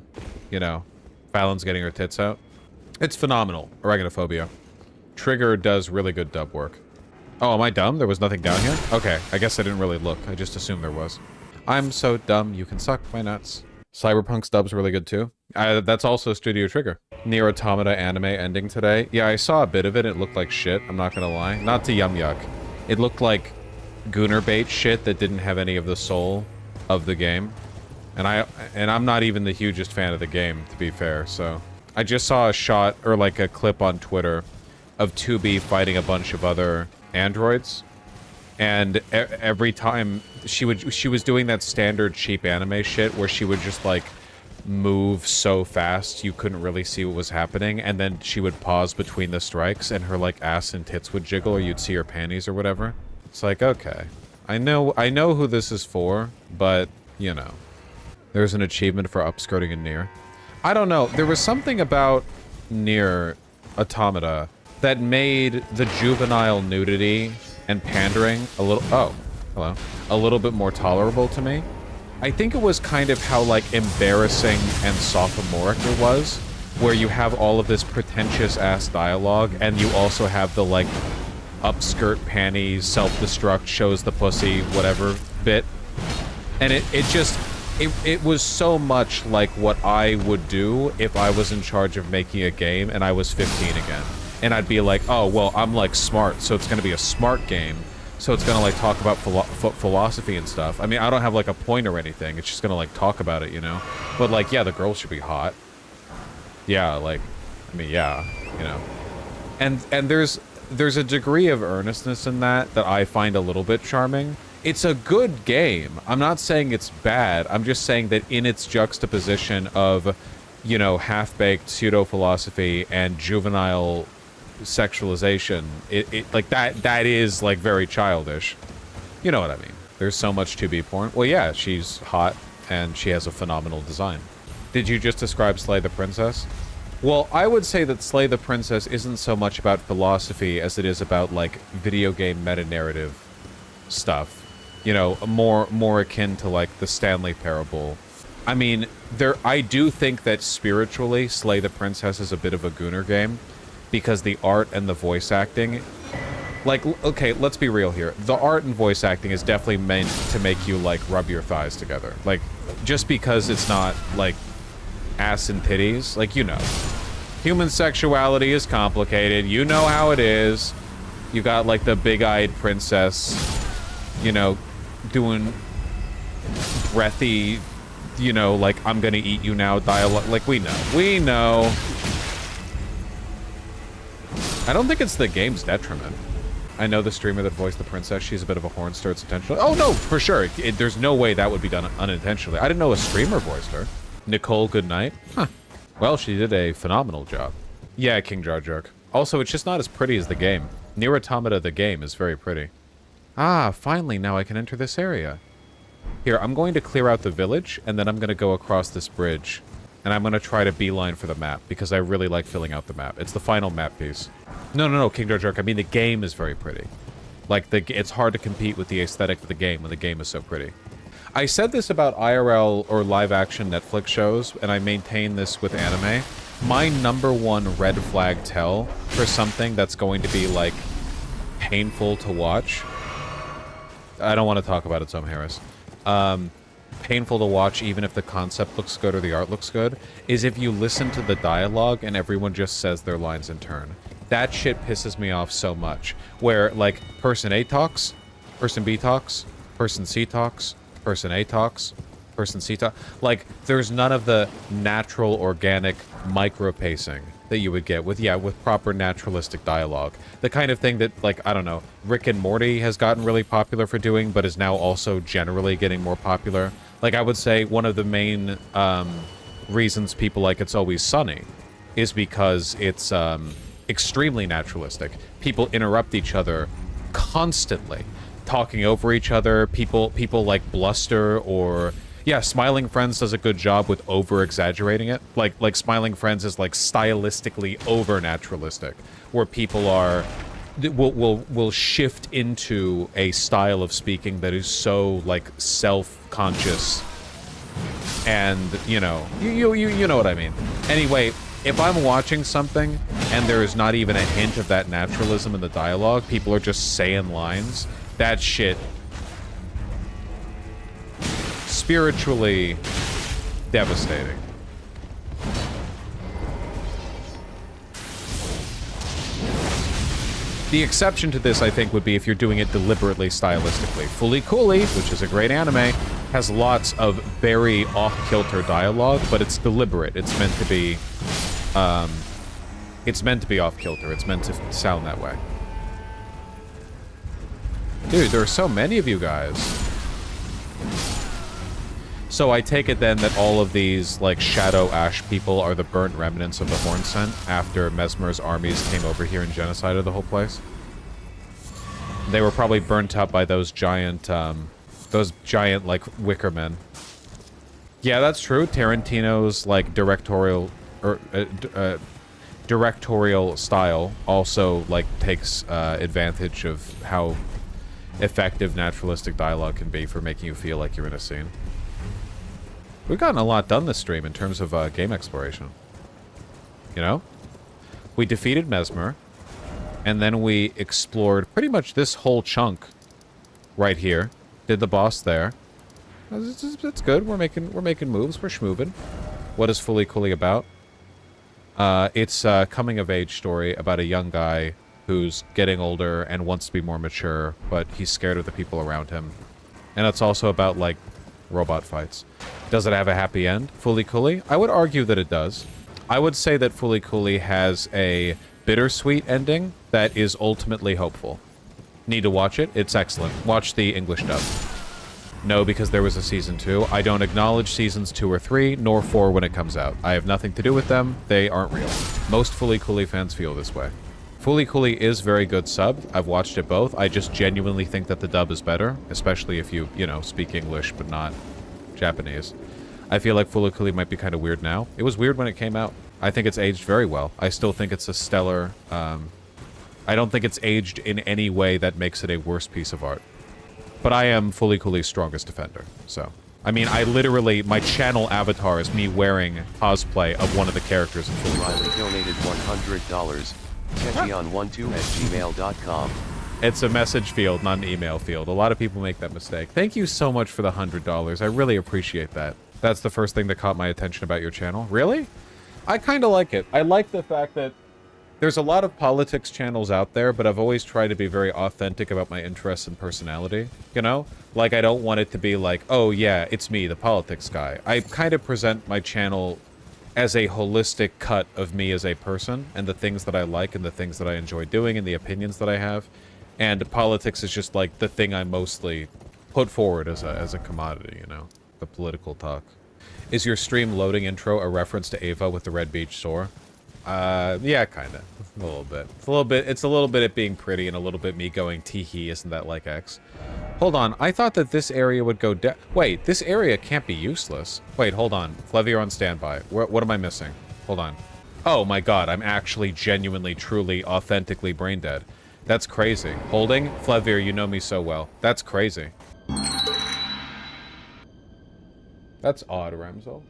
you know, Fallon's getting her tits out. It's phenomenal. Oreganophobia. Trigger does really good dub work. Oh, am I dumb? There was nothing down here? Okay, I guess I didn't really look. I just assumed there was. I'm so dumb, you can suck my nuts. Cyberpunk's dub's really good too. That's also Studio Trigger. Nier Automata anime ending today. Yeah, I saw a bit of it. It looked like shit. I'm not gonna lie. Not to yum yuck. It looked like Gooner bait shit that didn't have any of the soul of the game. And I'm not even the hugest fan of the game, to be fair, so... I just saw a shot, or like a clip on Twitter, of 2B fighting a bunch of other androids. And every time she was doing that standard cheap anime shit where she would just like move so fast you couldn't really see what was happening, and then she would pause between the strikes and her like ass and tits would jiggle, or you'd see her panties or whatever. It's like, okay, I know who this is for, but you know, there's an achievement for upskirting in Nier. I don't know, there was something about Nier Automata that made the juvenile nudity and pandering a little bit more tolerable to me. I think it was kind of how like embarrassing and sophomoric it was, where you have all of this pretentious-ass dialogue, and you also have the, like, upskirt panties, self-destruct, shows the pussy, whatever bit. And it was so much like what I would do if I was in charge of making a game and I was 15 again. And I'd be like, oh, well, I'm, like, smart, so it's gonna be a smart game. So it's gonna, like, talk about philosophy and stuff. I mean, I don't have, like, a point or anything. It's just gonna, like, talk about it, you know? But, like, yeah, the girls should be hot. Yeah, like, I mean, yeah, you know. And there's a degree of earnestness in that I find a little bit charming. It's a good game. I'm not saying it's bad. I'm just saying that in its juxtaposition of, you know, half-baked pseudo-philosophy and juvenile sexualization, it like that is, like, very childish. You know what I mean? There's so much 2B porn. Well, yeah, she's hot and she has a phenomenal design. Did you just describe Slay the Princess? Well, I would say that Slay the Princess isn't so much about philosophy as it is about, like, video game meta-narrative stuff. You know, more akin to, like, the Stanley Parable. I mean, I do think that spiritually, Slay the Princess is a bit of a gooner game, because the art and the voice acting... Like, okay, let's be real here. The art and voice acting is definitely meant to make you, like, rub your thighs together. Like, just because it's not, like, ass and titties, like, you know. Human sexuality is complicated. You know how it is. You got, like, the big-eyed princess, you know, doing breathy, you know, like, I'm gonna eat you now dialogue. Like, we know. We know. I don't think it's the game's detriment. I know the streamer that voiced the princess. She's a bit of a horn stir. It's intentional. Oh, no, for sure. There's no way that would be done unintentionally. I didn't know a streamer voiced her. Nicole Goodnight. Huh. Well, she did a phenomenal job. Yeah, King Jar Jerk. Also, it's just not as pretty as the game. Nier Automata, the game, is very pretty. Ah, finally, now I can enter this area. Here, I'm going to clear out the village, and then I'm going to go across this bridge. And I'm going to try to beeline for the map, because I really like filling out the map. It's the final map piece. No, King Jar Jerk. I mean, the game is very pretty. Like, it's hard to compete with the aesthetic of the game when the game is so pretty. I said this about IRL or live-action Netflix shows, and I maintain this with anime. My #1 red flag tell for something that's going to be, like, painful to watch... I don't want to talk about it, Tom Harris. Painful to watch, even if the concept looks good or the art looks good, is if you listen to the dialogue and everyone just says their lines in turn. That shit pisses me off so much. Where, like, person A talks, person B talks, person C talks, person A talks, person C talks. Like, there's none of the natural, organic micro-pacing that you would get with proper naturalistic dialogue. The kind of thing that, like, I don't know, Rick and Morty has gotten really popular for doing, but is now also generally getting more popular. Like, I would say one of the main reasons people like It's Always Sunny is because it's extremely naturalistic. People interrupt each other constantly, talking over each other. People like bluster or... Yeah, Smiling Friends does a good job with over-exaggerating it. Like Smiling Friends is, like, stylistically over-naturalistic, where people are... will shift into a style of speaking that is so, like, self-conscious. And, you know, you know what I mean. Anyway, if I'm watching something and there is not even a hint of that naturalism in the dialogue, people are just saying lines, that shit... spiritually devastating. The exception to this, I think, would be if you're doing it deliberately stylistically. Fully Cooley, which is a great anime, has lots of very off-kilter dialogue, but it's deliberate. It's meant to be, off-kilter. It's meant to sound that way. Dude, there are so many of you guys. So I take it then that all of these, like, Shadow Ash people are the burnt remnants of the Horn Scent after Mesmer's armies came over here and genocided the whole place? They were probably burnt up by those giant, like, wicker men. Yeah, that's true. Tarantino's, like, directorial style also, like, takes advantage of how effective naturalistic dialogue can be for making you feel like you're in a scene. We've gotten a lot done this stream in terms of game exploration. you know? We defeated Mesmer, and then we explored pretty much this whole chunk right here. Did the boss there. It's good. We're making moves. We're schmoovin'. What is Fully Cooley about? It's a coming-of-age story about a young guy who's getting older and wants to be more mature, but he's scared of the people around him. And it's also about, like, robot fights. Does it have a happy end, Fully Cooley? I would argue that it does. I would say that Fully Cooley has a bittersweet ending that is ultimately hopeful. Need to watch it? It's excellent. Watch the English dub. No, because there was a season 2. I don't acknowledge seasons 2 or 3, nor 4 when it comes out. I have nothing to do with them. They aren't real. Most Fully Cooley fans feel this way. Fully Cooley is very good subbed. I've watched it both. I just genuinely think that the dub is better, especially if you, speak English but not Japanese. I feel like Fully Cooley might be kind of weird now. It was weird when it came out. I think it's aged very well. I still think it's a stellar... I don't think it's aged in any way that makes it a worse piece of art. But I am Fully Cooley's strongest defender, so... I mean, I literally... My channel avatar is me wearing cosplay of one of the characters in Fully Cooley. Riley donated $100. Techion12@gmail.com. It's a message field, not an email field. A lot of people make that mistake. Thank you so much for the $100. I really appreciate that. That's the first thing that caught my attention about your channel. Really? I kind of like it. I like the fact that there's a lot of politics channels out there, but I've always tried to be very authentic about my interests and personality, you know? Like, I don't want it to be like, oh yeah, it's me, the politics guy. I kind of present my channel as a holistic cut of me as a person, and the things that I like and the things that I enjoy doing and the opinions that I have. And politics is just like the thing I mostly put forward as a commodity, you know? The political talk. Is your stream loading intro a reference to Ava with the Red Beach sore? Yeah, kinda. A little bit. It's a little bit it being pretty and a little bit me going, tee-hee, isn't that like X? Hold on, I thought that this area would go down. Wait, this area can't be useless. Wait, hold on. Flevier on standby. What am I missing? Hold on. Oh my god, I'm actually genuinely, truly, authentically brain dead. That's crazy. Holding? Flevier, you know me so well. That's crazy. That's odd, Ramsel.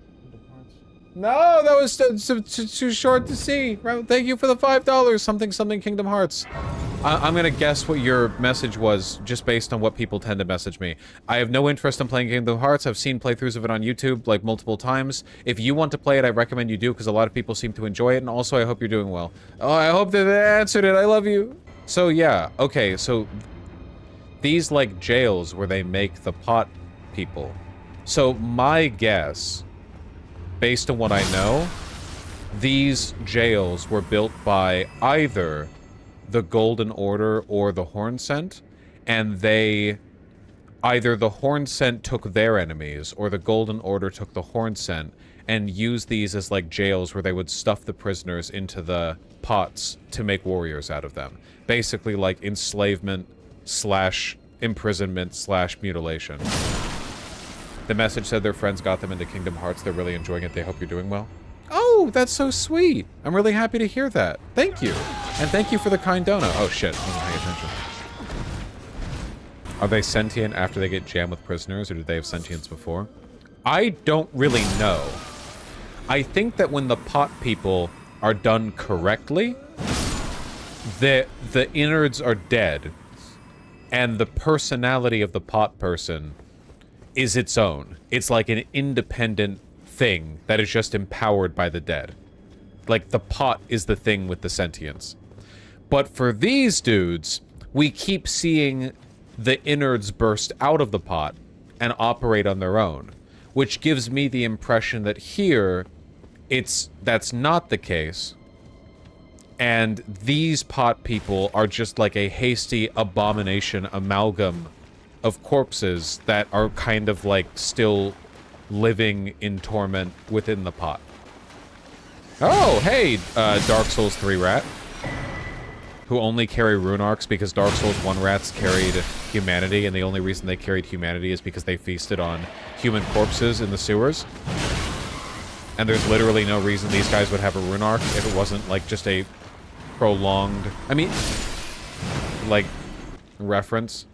No, that was too short to see. Thank you for the $5. Something Kingdom Hearts. I'm gonna guess what your message was just based on what people tend to message me. I have no interest in playing Kingdom Hearts. I've seen playthroughs of it on YouTube like multiple times. If you want to play it, I recommend you do because a lot of people seem to enjoy it, and also I hope you're doing well. Oh, I hope that they answered it. I love you. So yeah, okay, so these like jails where they make the pot people. So my guess, based on what I know, these jails were built by either the Golden Order or the Horn Scent, and either the Horn Scent took their enemies, or the Golden Order took the Horn Scent, and used these as, like, jails where they would stuff the prisoners into the pots to make warriors out of them. Basically, like, enslavement / imprisonment / mutilation. The message said their friends got them into Kingdom Hearts. They're really enjoying it. They hope you're doing well. Oh, that's so sweet. I'm really happy to hear that. Thank you. And thank you for the kind donut. Oh, shit. I wasn't paying attention. Are they sentient after they get jammed with prisoners, or did they have sentience before? I don't really know. I think that when the pot people are done correctly, the innards are dead, and the personality of the pot person is its own. It's like an independent thing that is just empowered by the dead. Like, the pot is the thing with the sentience. But for these dudes, we keep seeing the innards burst out of the pot and operate on their own, which gives me the impression that here, that's not the case. And these pot people are just like a hasty abomination amalgam of corpses that are kind of like still living in torment within the pot. Oh, hey, Dark Souls 3 rat. Who only carry rune arcs because Dark Souls 1 rats carried humanity, and the only reason they carried humanity is because they feasted on human corpses in the sewers. And there's literally no reason these guys would have a rune arc if it wasn't, like, just a prolonged... I mean, like, reference.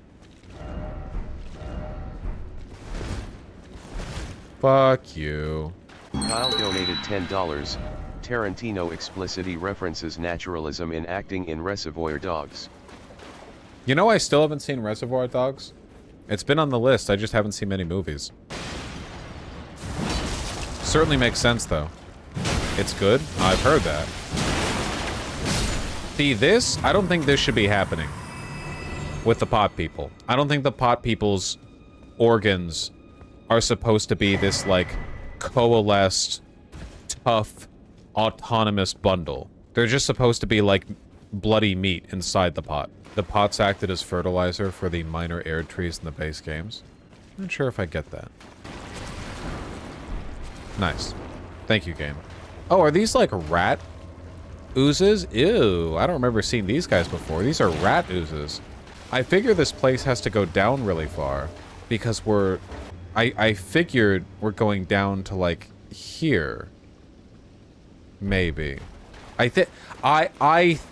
Fuck you. Kyle donated $10. Tarantino explicitly references naturalism in acting in Reservoir Dogs. You know, I still haven't seen Reservoir Dogs. It's been on the list, I just haven't seen many movies. Certainly makes sense, though. It's good? I've heard that. See, this, I don't think this should be happening with the pot people. I don't think the pot people's organs are supposed to be this, like, coalesced, tough, autonomous bundle. They're just supposed to be, like, bloody meat inside the pot. The pots acted as fertilizer for the minor air trees in the base games. I'm not sure if I get that. Nice. Thank you, game. Oh, are these, like, rat oozes? Ew, I don't remember seeing these guys before. These are rat oozes. I figure this place has to go down really far because we're... I figured we're going down to, like, here. Maybe. I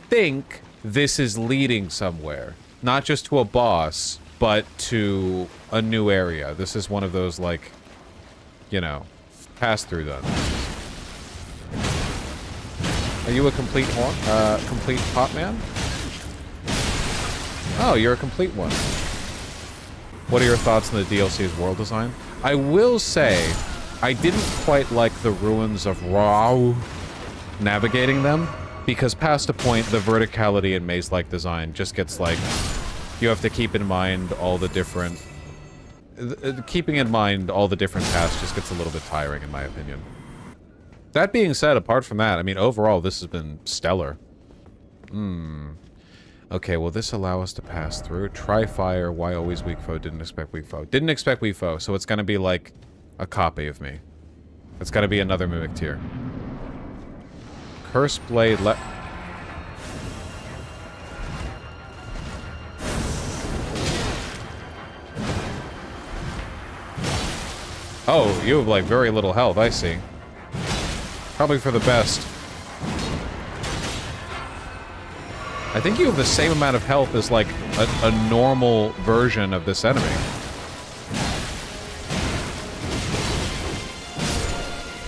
think this is leading somewhere. Not just to a boss, but to a new area. This is one of those, like, you know, pass-through dungeons. Are you a complete pot man? Oh, you're a complete one. What are your thoughts on the DLC's world design? I will say, I didn't quite like the ruins of Rao navigating them, because past a point, the verticality in maze-like design just gets, like, you have to keep in mind all the different... keeping in mind all the different paths just gets a little bit tiring, in my opinion. That being said, apart from that, I mean, overall, this has been stellar. Okay, will this allow us to pass through? Try fire, why always weak foe, didn't expect weak foe. Didn't expect weak foe, so it's gonna be like a copy of me. It's gonna be another mimic tier. Curse blade Oh, you have like very little health, I see. Probably for the best. I think you have the same amount of health as, like, a normal version of this enemy.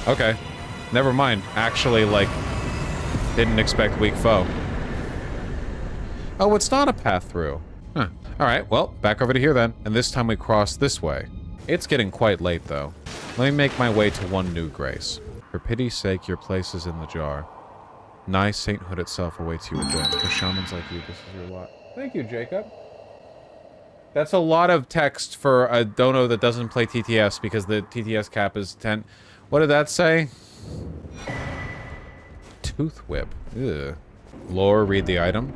Okay. Never mind. Actually, like, didn't expect weak foe. Oh, it's not a path through. Huh. Alright, well, back over to here then. And this time we cross this way. It's getting quite late, though. Let me make my way to one new grace. For pity's sake, your place is in the jar. Nice sainthood itself awaits you within. For shamans like you, this is your lot. Thank you, Jacob. That's a lot of text for a dono that doesn't play TTS because the TTS cap is 10. What did that say? Tooth whip. Ugh. Lore, read the item.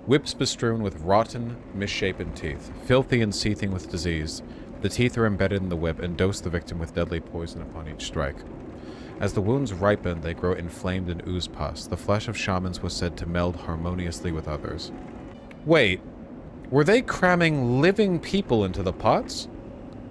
Whips bestrewn with rotten, misshapen teeth. Filthy and seething with disease. The teeth are embedded in the whip and dose the victim with deadly poison upon each strike. As the wounds ripen, they grow inflamed and ooze pus. The flesh of shamans was said to meld harmoniously with others. Wait, were they cramming living people into the pots?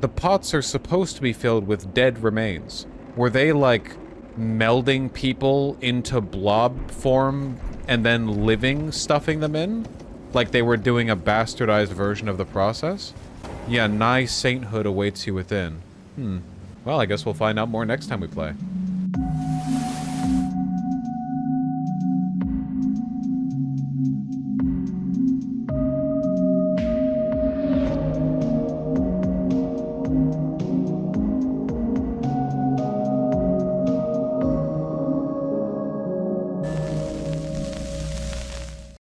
The pots are supposed to be filled with dead remains. Were they, like, melding people into blob form and then living stuffing them in? Like they were doing a bastardized version of the process? Yeah, nigh sainthood awaits you within. Well, I guess we'll find out more next time we play.